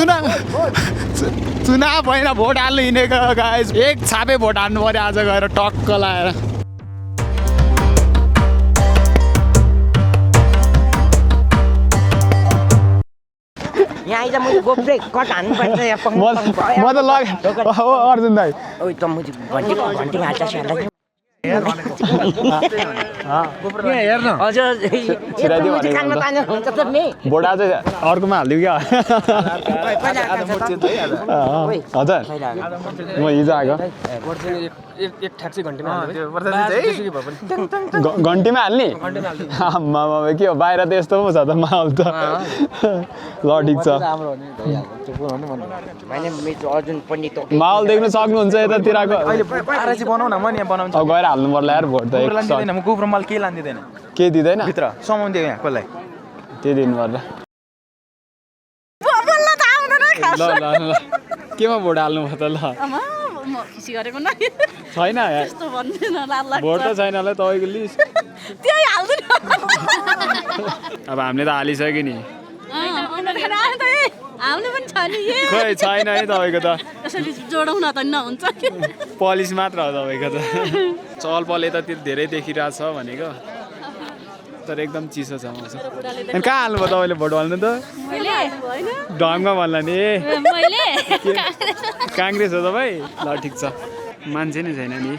चुनाव भएन भोट हाल्नु हिँडेको गाइस एक छापे भोट हाल्नु पर्यो आज गएर टक्क लाएर यहाँ आइज मैले गोप्रे कट हान्नु पर्छ यहाँ म त लगे अर्जुन दाइ ओइ त म घन्टी हाल्छ स्यालाई हेर्न हजुर छिराइदियो भने कानमा तान्यो हुन्छ त नि भोट आज अर्कोमा हालिदिउ क्या हजुर म हिजो आएको एक ठ्याक्सी घन्टीमा घन्टीमा हाल्ने के हो बाहिर त यस्तो पो छ त माहौल त ल ठिक छ माहौल देख्न सक्नुहुन्छ यतातिरको बनाउ न म नि बनाउँछु अब गएर हाल्नु पर्ला यार भोट त म गोब्रो माल के लान्दिदैन के दिँदैन भित्र समाउँदियो यहाँ कसलाई त्यो दिनु पर्ला ल ल ल केमा भोट हाल्नु भयो त ल छैन भोट त छैन होला तपाईँको लिस्ट अब हामीले त हालिसक्यो नि खोइ छैन है तपाईँको त जोडाउन त नहुन्छ पलिस मात्र हो तपाईँको त चहल पहल यतातिर धेरै देखिरहेछ भनेको तर एकदम चिसो छ मौसम अनि कहाँ हाल्नु भयो तपाईँले भोट हाल्नु त ढङ्गमा भन्ला नि काङ्ग्रेस हो तपाईँ ल ठिक छ मान्छे नै छैन नि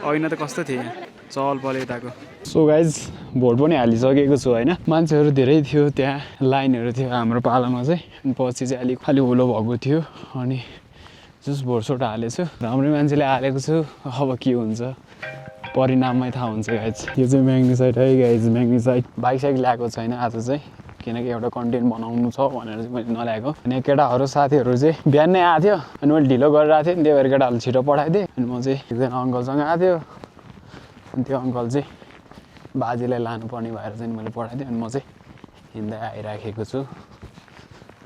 अघि त कस्तो थियो यहाँ चहल पहल यताको सो गाइज भोट पनि हालिसकेको छु होइन मान्छेहरू धेरै थियो त्यहाँ लाइनहरू थियो हाम्रो पालामा चाहिँ अनि पछि चाहिँ अलिक खालि हुलो भएको थियो अनि जस भोटसोट हालेको छु राम्रै मान्छेले हालेको छु अब के हुन्छ परिणाममै थाहा हुन्छ गाइज यो चाहिँ म्याग्निसाइड है गाइज म्याग्निसाइड बाइक साइक ल्याएको छैन आज चाहिँ किनकि एउटा कन्टेन्ट बनाउनु छ भनेर चाहिँ मैले नल्याएको अनि केटाहरू साथीहरू चाहिँ बिहान नै आएको थियो अनि मैले ढिलो गरेर आएको थिएँ त्यही भएर केटाहरूले छिटो पठाइदिएँ अनि म चाहिँ एकजना अङ्कलसँग आएको थियो अनि त्यो अङ्कल चाहिँ बाजेलाई लानुपर्ने भएर चाहिँ मैले पठाइदिएँ अनि म चाहिँ हिँड्दै आइराखेको छु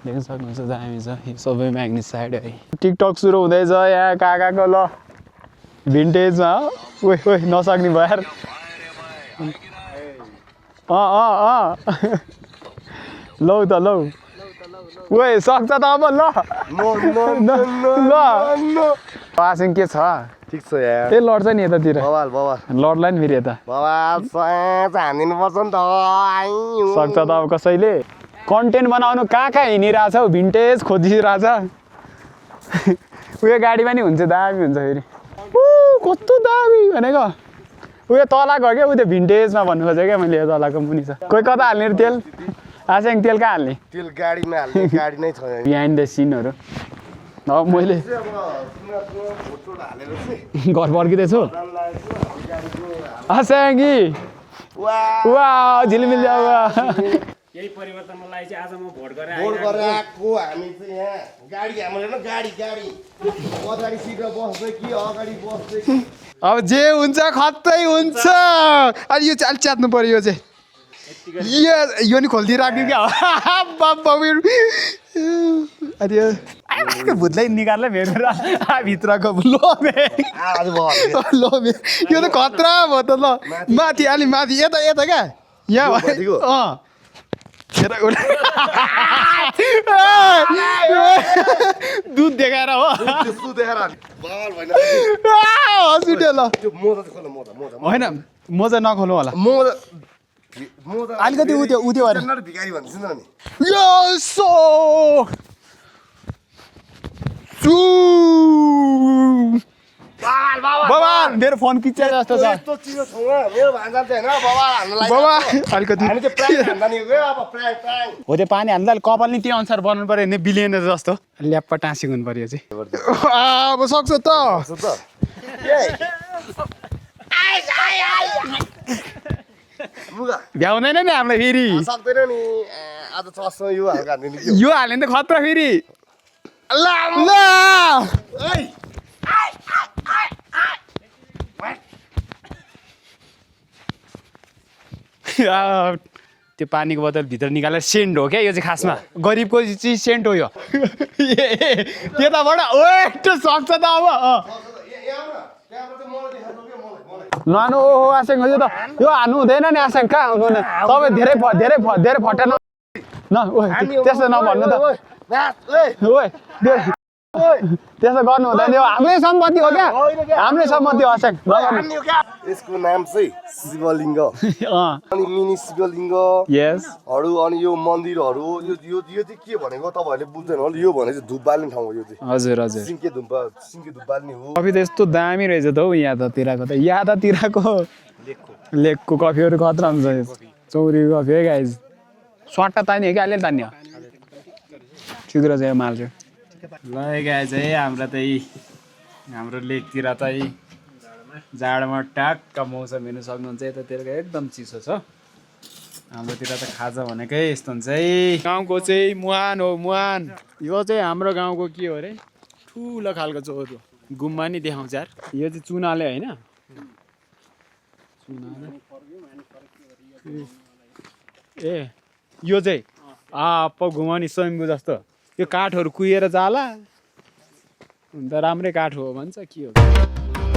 देख्न सक्नुहुन्छ दामी छ यो सबै म्याग्निसाइड है टिकटक सुरु हुँदैछ यहाँ काकाको ल भिन्टेजमा ओइ ओइ नसक्ने भयो यार लौ त लौ ओइ सक्छ त अब ल आसिङ के छ ठिक छ यार ए लड्छ नि यतातिर बवाल लड्ला नि फेरि यता हानिदिनुपर्छ नि त सक्छ त अब कसैले कन्टेन्ट बनाउनु कहाँ कहाँ हिँडिरहेछ हौ भिन्टेज खोजिरहेछ उयो गाडीमा नि हुन्छ दामी हुन्छ फेरि कस्तो दामी भनेको उयो तलको हो क्या उयो भिन्टेजमा भन्नु खोजेँ क्या मैले तलको मुनि छ कोही कता हाल्ने तेल आसिङ तेल कहाँ हाल्ने तेल गाडीमा हाल्ने गाडी नै छ बिहाइन्ड द सिनहरू अब मैले घर फर्किँदैछु आसाङ्गी वा झिलिमिल यही परिवर्तनको लागि चाहिँ आज म भोट गरेर आएको हामी चाहिँ यहाँ गाडी हाम्रो हेर्नु गाडी पछाडि सिटमा बस्दै कि अगाडि बस्दै कि अब जे हुन्छ खत्तै हुन्छ अनि यो चाहिँ अलिक च्यात्नु पर्यो यो चाहिँ यो नि खोलिदिइ राख्नु क्या अनि भुत्लै निकाल्ला मेरो भित्रको लोमे यो त खतरा भयो त ल माथि अलि माथि यता यता क्या यहाँ दुध देखाएर हो होइन मोजा नखोल्नु होला अलिकति उयो भिखारी भन्छ नि बाबा मेरो फोन किच्चा जस्तो छ अलिकति हो त्यो पानी हाल्दा कपाल नि त्यही अनुसार बनाउनु पर्यो भने बिलियनर जस्तो ल्याप्पा टाँसिक हुनु पर्यो चाहिँ अब सक्छ त भ्याउँदैन नि हामीलाई फेरि सक्दैन नि आज चस्मा यो हाल्का यो हाल्यो भने त खतरा फेरि ल त्यो पानीको बोतल भित्र निकालेर सेन्ट हो क्या यो चाहिँ खासमा गरिबको चाहिँ सेन्ट हो यो त्यताबाट ओ सक्छ त अब नानु ओहो आसेङ यो त यो हान्नु हुँदैन नि आसेङ कहाँ हुनु तपाईँ धेरै फटेन न ओ त्यस्तो नभन्नु त ओए त्यसो गर्नु हुँदैन यो हाम्रै सम्पत्ति हो क्या हाम्रै सम्पत्ति हो अशोक यसको नाम चाहिँ शिवलिङ्ग अनि मिनी यस शिवलिङ्गहरू अनि यो मन्दिरहरू यो चाहिँ के भनेको तपाईँहरूले बुझ्दैन होला यो भने चाहिँ धुप बाल्ने ठाउँ हो यो चाहिँ हजुर हजुर सिङ्के धुप बाल्ने हो कफी त यस्तो दामी रहेछ त हौ यतातिरको लेकको कफीहरू खतरा हुन्छ चौरीको कफी है गाइज स्वाटा तान्यो कि अलिअलि तान्यो छिद्रो चाहिँ माल चाहिँ ल गाइज है हाम्रो लेकतिर चाहिँ जाडोमा टाक्क मौसम हेर्नु सक्नुहुन्छ यतातिरको एकदम चिसो छ हाम्रोतिर त खाजा भनेकै यस्तो हुन्छ है गाउँको चाहिँ मुहान हो मुहान यो चाहिँ हाम्रो गाउँको के हो अरे ठुलो खालको चौर गुम्बा नि देखाउँछ यार यो चाहिँ चुनाले होइन ए यो चाहिँ घुमा नि स्वयम्भू जस्तो यो काठहरू कुहिएर जाला अन्त राम्रै काठ हो भन्छ के हो